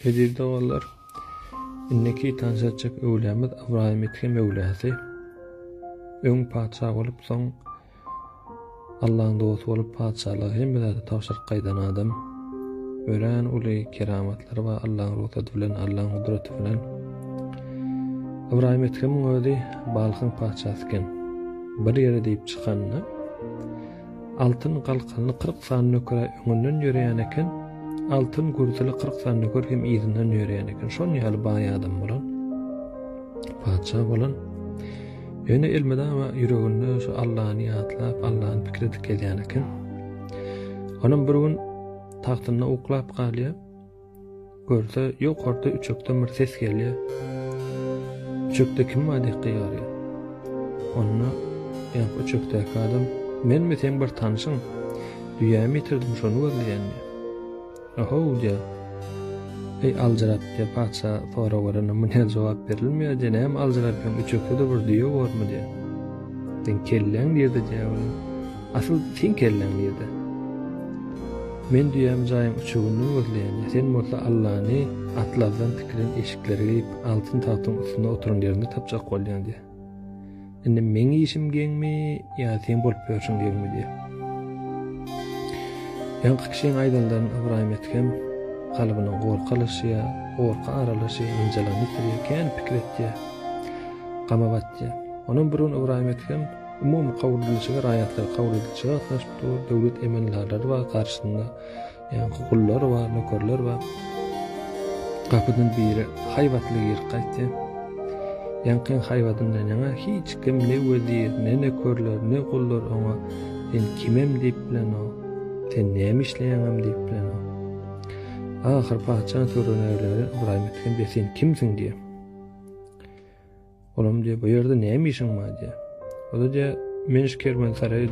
Edirde oğullar, inneki tanışacak öwlämiz Ibrahim etken öwläsi. Öň padşah bolup soň Allah'ın dogusy bolup padşahlygy hem bizde tawşyryk gaýdan adam. Ören uly keramatlary we Allah'ın ruhsatı bilen, Allah'ın gudraty bilen Ibrahim etken özi balkyň padşahsyken bir ýere diýip çykanyna altyn galkanyny 40 san nökere öňünden ýöreýän eken, altyn gurdaly 40 san nöker hem ýerinden ýöreýän eken. Şol ýaly baý adam bolan, padşah bolan. Ýöne ilmeden we ýüreginde şu Allah'y ýatlap, Allah'ın pikiri dikelýän eken. Onuň bir gün tahtyna uklap galýar. Görse ýokarda üçekden bir ses gelýär. Üçekde kim var diýip gyýarýar. Onu ýa üçekdäki adam, men sen bir tanışyň, düýämi ýitirdim şonu gözleýän. Oho diýär. Ey aljarap diýip padşah soragyna mene jogap berilmeýär. Jenem aljarapym üçekde bir düýe bormy diýär. Sen kelleň diýdi diýär. Asyl sen kelleň diýdi. Men düýäm jaýym üçegini gözleýän. Sen bolsa Allah'ny atlardan tikilen eşikleri giyip altın tahtın üstünde oturun yerinde tapacak bolýan diýär. Indi men işim geňmi ýa sen bolup berşiň geňmi diýär. Ýa-da kişiň aýdandan Ibrahim etken kalbynyň gorkalyşy, gorka aralyşy, injelanyşy, kän pikretdi, gamabatdy. Onuň birün Ibrahim etken umumy kawruluşyga, raýatlary kawruluşyga gatnaşypdy. Döwlet emenlärleri we garşysynda ýa-da gullar we nökerler we kapydan biri haýwatly ýer gaýtdy. Ýa-da haýwatyndan ýa hiç kim ne wedir, ne nökerler, ne gullar oňa sen kimem diýip bilen o, sen näme işleýäňem diýip bilen o. Ahir padşah törenleri Ibrahim etken sen kimsiň diýär. Olam diýär, bu ýerde näme işiň bar diýär. O da diýär, men kerwansaraýa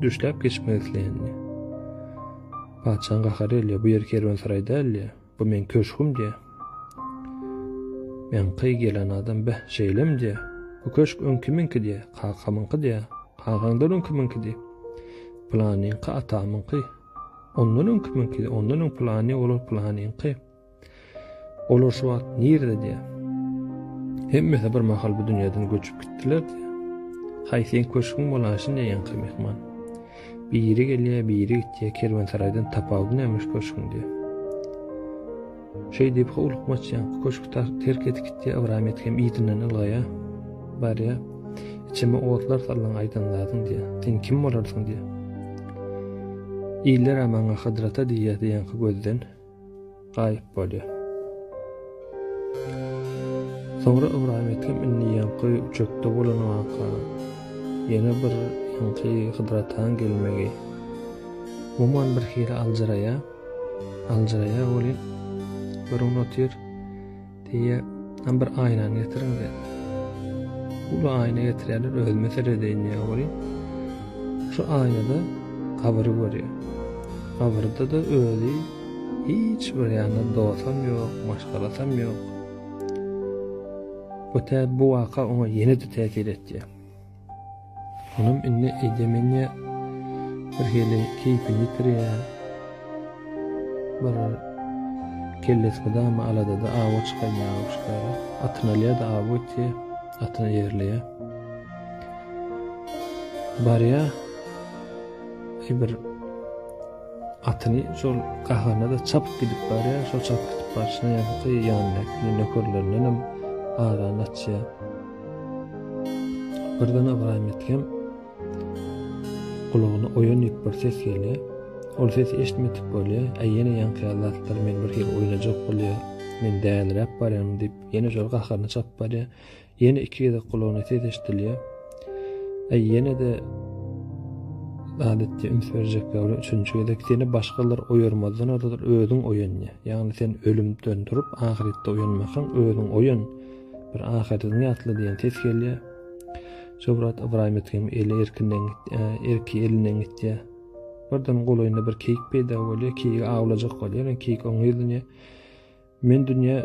düşläp geçmek isleýän. Padşah gahary elýär, bu ýer kerwansaray däl, bu men köşküm diýär. Men qy gelen adam bäh şeýlem diýär. Bu köşk öňkiminki diýär, qakamynky diýär, qagaňdan öňkiminki diýär. Planyň atamynky. Ondan öňkiminki, ondan öň plany olar planyňky. Olar şu wagt nirde diýär. Hemmesi bir mahal bu dünýäden göçüp gitdiler diýär. Haýsyn köşküň bolaşyň ýa-da mehman. Biri gelýär, biri gitýär, kerwansaraydan tapawdy nämiş köşküň diýär. Şey diýip howlukmaçýan, köşkü terk edip gitdi. Ibrahim etken ýitinden ylgaýa barýa. İçime otlar salan aýdanlaryň diýär. Sen kim bolarsyň diýär. İller amaňa hadrata diýýär gözden gaýyp bolýar. Soňra Ibrahim etken inni ýanky üçekde bolan waka ýene bir ýanky hadratan gelmegi. Muman bir hili aljaraya bolýar. Bir unutyr diye bir aýnany getirin diýär. Bu aýna getirýärler ölmesere diýýär bolýar. Şu aýnada kabry görýär. Kabrda da öli hiç bir ýanyna dowsam ýok, maşgalasam ýok. Bu waka oňa ýene-de täsir etdi. Onuň inni edemenýe bir hili keyfini ýitirýär. Bir kellesinde ama alada da awa çykanýar, atnalyar da awa etdi, atna ýerliýär. Barya bir atyny şol gahana da çapyp gidip barya, şol çapyp gidip barşyna ýa-da ýanyna nökerlerden hem aran atýar. Birden Ibrahim etken kulagyna oýanyp bir ses gelýär. Ol sesi eşitmedik bolýar. Ýene ýankylar men bir hil oýnajak bolýar. Men dälirap barýan diýip ýene şol gaharyny çapyp barýar. Ýene iki ýerde kulagyna ses eşitilýär. Ýene de adetde üns berjek bolýar. Üçüncü ýerde seni başgalar oýarmazdan orada özüň oýanýar. Ýagny sen ölümden durup ahiretde oýanmagyň özüň oýan. Bir ahiretini ýatly diýen ses gelýär. Şobrat Ibrahim etken eli erkinden erki elinden gitdi. Birden golaýynda bir keyik peýda bolýar, keyik awlajak bolýar, keyik oňyzdyňa men dünýä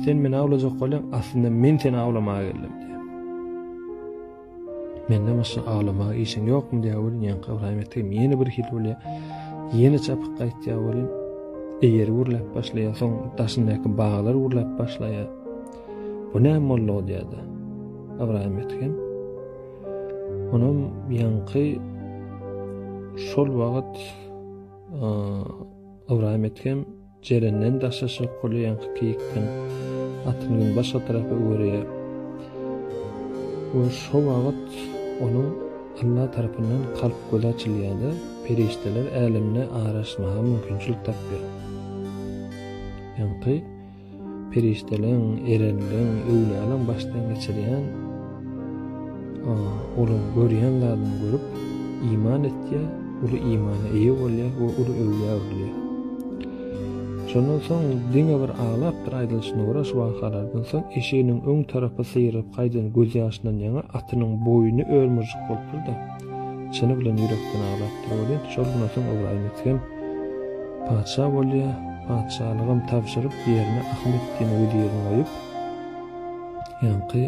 sen meni awlajak bolýan, aslynda men seni awlamaga geldim diýär. Mende maşa awlamaga işiň ýokmy diýär bolýar, Ibrahim etken ýene bir hil bolýar. Ýene çapyk gaýtdy bolýar. eýeri gurlap başlaýar, soň daşyndaky baglar gurlap başlaýar. Bu näme boldy diýdi Ibrahim etken. Onum ýanky şol wagt Ibrahim etken jerenden daşaşy goly ýanky kiyikden atynyň başga tarapy öwürýär. Bu şol wagt onu Allah tarapyndan kalp gözi açylýardy. Perişteler älimne araşmaga mümkinçilik tapýar. Ýanky periştelerin, erenlerin, öwlälän başdan geçirýän onuň görýän zadyny görüp iman etýär, ulu imana eýe bolýar, ulu öwlä bolýar. Şondan soň diňe bir ağlap bir aýdylşyna görä şu wakalardan soň eşiginiň öň tarapy syýryp gaýdan göz ýaşyndan ýaňa atynyň boýuny örmüjik bolupdy da. Çene bilen ýürekden ağlap durýar. Şondan soň Ibrahim etken paça bolýar. Padşalygym tapşyryp ýerine Ahmet diýen wedirini goýup ýanky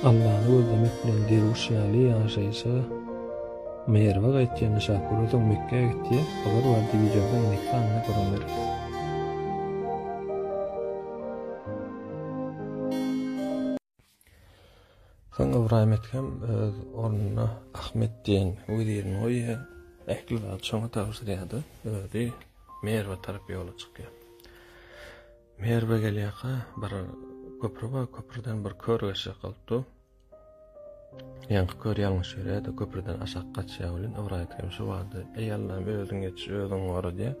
Allahy gözlemek bilen derwişýaly ýaşaýsa merwe gaýtýan şahpuryň Mekke'ye gitdi. Olar bardy videoda nikahny görünýär. Soň Ibrahim etken onuňa Ahmet diýen wedirini goýýar. Ähli zat şoňa tapşyrýardy. Özi merwe tarapy ýola çykýar. Merwe gelýärkä bir köprü bar, köprüden bir kör geçip galypdy. Ýanky kör ýalňyş ýörýärdi, köprüden aşağı gaçýar bilen Ibrahim etken şu wagtda "Ey Allah'ım özüň geç, özüň gora" diýip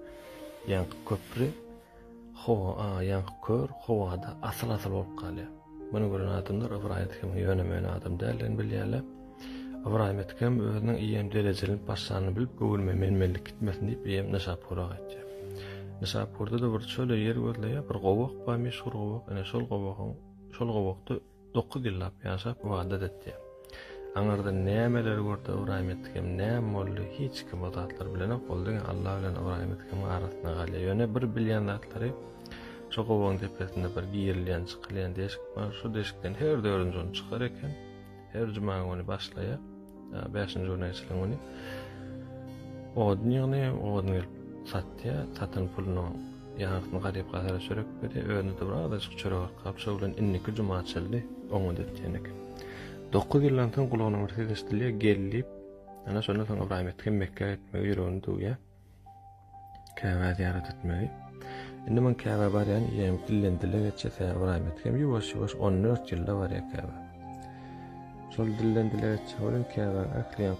ýanky köprü ýanky kör howada asıl bolup galýar. Muny gören adamlar Ibrahim etken ýönemeýän adam dälden bilýärler. Ibrahim etken özüniň iýem derejelini başlanyny bilip gowulma menmenlik gitmesin diýip iýem Nişapura gaýtdy. Nişapurda da bir şöyle ýer gözleýär, bir gowak bar, meşhur gowak. Ene şol gowakdy 9 ýyllap ýaşap wada etdi. Aňarda nämeler gördi Ibrahim etken, näme boldy hiç kim o zatlar bilen boldy. Allah bilen Ibrahim etken arasyna galýar. Ýöne bir bilýän zatlary şu gowagyň tepesinde bir giýirilýän, çykylýan deşik bar. Şu deşikden her dördüncü çykar eken. Her cuma günü başlaýar. 5-nji güne geçilen güni. Odnyny gelip satýar, satan puluny ýartyny garyp gasara çörek berdi. Öňünde bir adaşyk çörek kapşa bilen inniki cuma çyldy. Oňa detýän eken. 9 ýyldan soň gulagyny mertebesli gelip, ana şondan soň Ibrahim etken Mekke'ye gitmegi ýüregini duýar. Käbä ziyaret etmegi. Indi men Käbä barýan ýem dillendile geçse Ibrahim etken ýuwaş 14 ýylda barýar Käbä. Şol dillendile geçse bilen Käbä ähliýän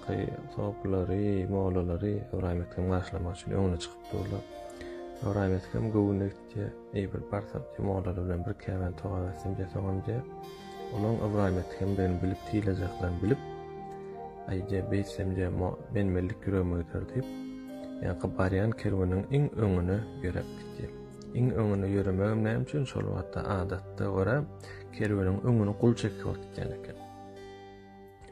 sowapulary, mawlalary Ibrahim etken başlamak üçin öňüne çykyp durlar. Ibrahim etken gowuna gitdi. Bir barsam mawlary bilen bir Käbäni togabatsam diýip olan Ibrahim etken beni bilip tiýilejeklerini bilip aýja beýsemje men mellik ýüregi öterdi. Ýa-ni barýan kerwanyň iň öňüne ýörep gitdi. Iň öňüne ýöremegim näme üçin? Şol wagtda adatda görä kerwanyň öňüne gul çekip gitýän eken.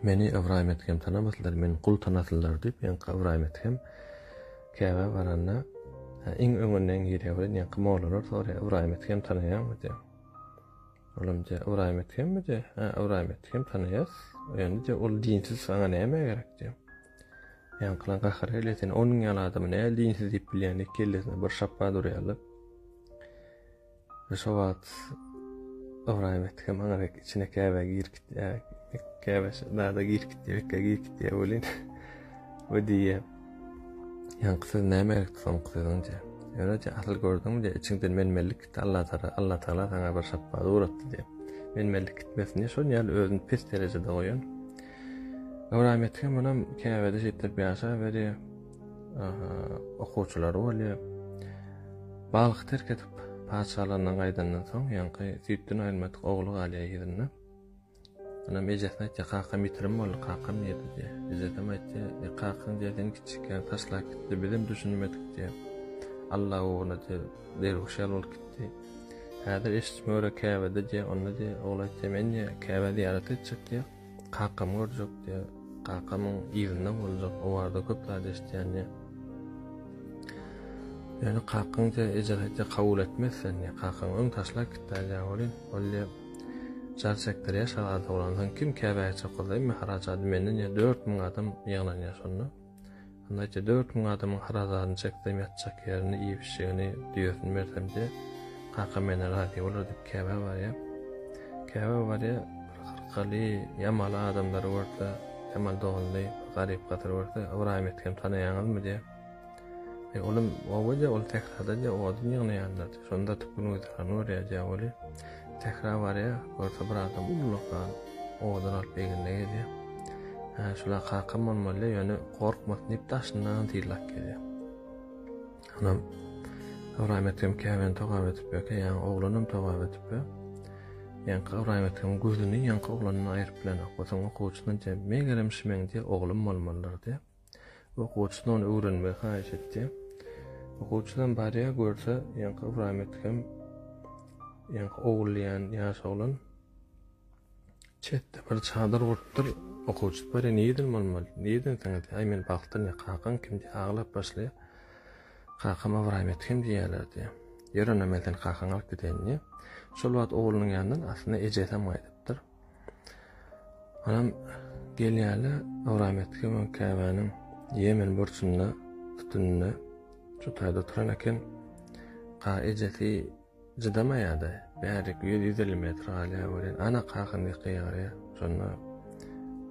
Meni Ibrahim etken tanamaslar, men gul tanasyllar diýip ýa-ni Ibrahim etken Käbä baranda iň öňünden ýerýär. Ýa-ni mawlalar soraýar Ibrahim etken tanaýarmy diýip. Olamca Ibrahim etken mi de? Ibrahim etken tanıyas. Yani de ol dinsiz sana näme gerek diýip. Ýa-ni kılan gahar eleten onun ýaly adamy näme dinsiz diýip bilýän kellesine bir şappa durýarlar. Ve şu wagt Ibrahim etken maňa içine Käbä girip gitdi. Käbä da girip gitdi bolin. We diýip. Ýa-ni kysy näme gerek soň kysynja. Ýöne asıl gördüm de içinden menmellik Allah Taala sana bir şappa uğratdy diýip. Menmellik gitmesin diýip şol ýaly özüni pes derejede goýan. Ibrahim etken munam Käbäde ýetip ýaşa beri okuwçylary bolýar. Balyk terk etip padşahlardan gaýdandan soň ýanky süýtden aýrmatyk ogly galýar ýerine. Ana mejesne aýtdy, "Kakam bitirim boldy, kakam ýedi" diýip. Ejedem aýtdy, "Kakam diýen kiçikden taşlap gitdi, bilim düşünmedik" diýip. Allah ona derwişal bolup gitdi. Häzir eşitmöre Käbäde diýip, onda diýip, "Oglay temenni Käbä ziyaret etjek" diýip. Kakam görjek diýip, kakamyň ýerinden boljak, o warda köp zat eşitýän diýip. Yani kakam diýip, ejet kabul etmezsen diýip, kakam öň taşlap gitdi diýip, bolýar. Jar sektere ýaşaýan kim Käbä'ye çykdy, mehraç ady menden 4000 adam ýyglanýar şonda. Andaýça 4000 adamyň harazadyny çekdim ýatjak ýerini, ýeşigini, düýesini bersem de kaka mene razy bolar diýip käbä bar ýa. Käbä bar ýa, hyrkaly, ýamal adamlar görse, ýamal dogully, garyp gatyr görse, Ibrahim etkem tanaýaňyzmy diýip. Oğlum owaja ol tekrarda o dünýäni ýanlar. Şonda tüpün öýdüren öýrejä boly. Tekrar bar ýa, görse bir adam ulukdan owadan alyp beginde gelýär. Şular kaka bolmaly, ýöne gorkmak diýip daşyndan tiýlak gelýär. Anam Ibrahim etkem käbäni togap etip ýa, ýa oglunum togap etip ýa. Ýa Ibrahim etkem gözüni ýa oglanyny aýryp bilen okasam okuwçydan jep megeremşimeň diýip oglum bolmalylar diýip. Okuwçydan öwrenmek haýyş etdi. Okuwçydan barya görse, ýa Ibrahim etkem ýa oglyan ýaş oglan çetde bir çadyr gurtdyr. Okuwçy barya niýeden bolmaly? Niýeden taňdy? Ay men bagtdan kakan kimdi aglap başlaýar. Kakam Ibrahim etkem diýerler diýip. Ýörene melden kakan alyp gidenni. Şol wagt oglunyň ýanyndan aslynda ejesem aýdypdyr. Anam gelýärler Ibrahim etkem käbäniň Yemen burçunda tutunna şu taýda turan eken ka ejeti jydamaýady. Bäri 150 metr alýa bolan ana kakandy kıyarya. Şonda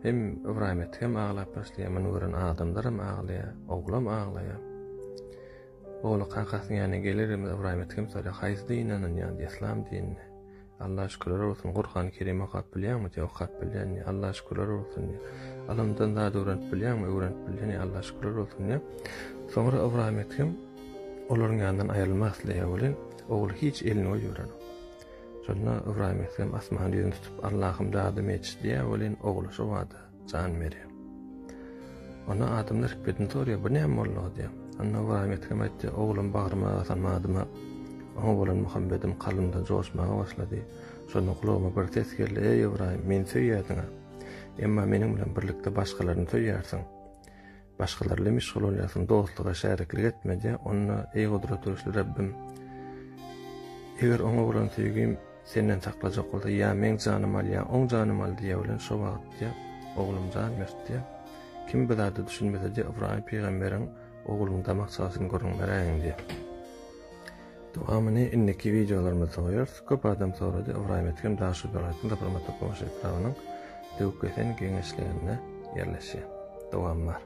hem Ibrahim etkem aglap başlaýar, men gören adamlarym aglaýar, oglam aglaýar. Oğlu kakasyň ýanyna gelerim Ibrahim etkem soraýar, "Haýsy diňden ýa-da İslam dinine?" Allah şükürler olsun. Kur'an-ı Kerim'e okap bilýärmi? Okap bilýän. Allah şükürler olsun. Alamdan da öwrenip bilýärmi? Öwrenip bilýän. Allah şükürler olsun. Soňra Ibrahim etkem olaryň ýanyndan aýrylmak isleýär bolan, ogly hiç elini öýüren. Şonda Ibrahim etkem asman ýüzüni tutup Allah'ım dadım etdi diýär bolan, ogly şu wagtda can berýär. Ona adamlar hikmetini soraýar, "Bu näme boldy?" diýär. Anna Ibrahim etkem aýtdy, "Oglum bagryma asanmadyma. Oňa bolan muhabbetim kalbymda joşmaga başlady. Şonu kulağıma bir ses geldi. Ey Ibrahim, men söýýärdiň. Emma meniň bilen birlikde başgalaryny söýýärsiň. Başgalarla meşgul bolýarsyň, dostluga şäriklik etmedi. Onna ey gudrat örsli Rabbim, eger oňa bolan söýgüm senden saklajak bolsa, ýa men janym al, ýa oň janym al diýe bilen şu wagtda oglum jan mertdi. Kim biladi düşünmese de Ibrahim peýgamberiň oglumyň damak sasyny görüňmäräň diýip. Dowamyny indiki videolarymyzda goýar. Köp adam sorady, Ibrahim etkem daşy beraýatyn da formatda goýuşyp duranyň döwkesen geňeşligine ýerleşýär. Dowam bar.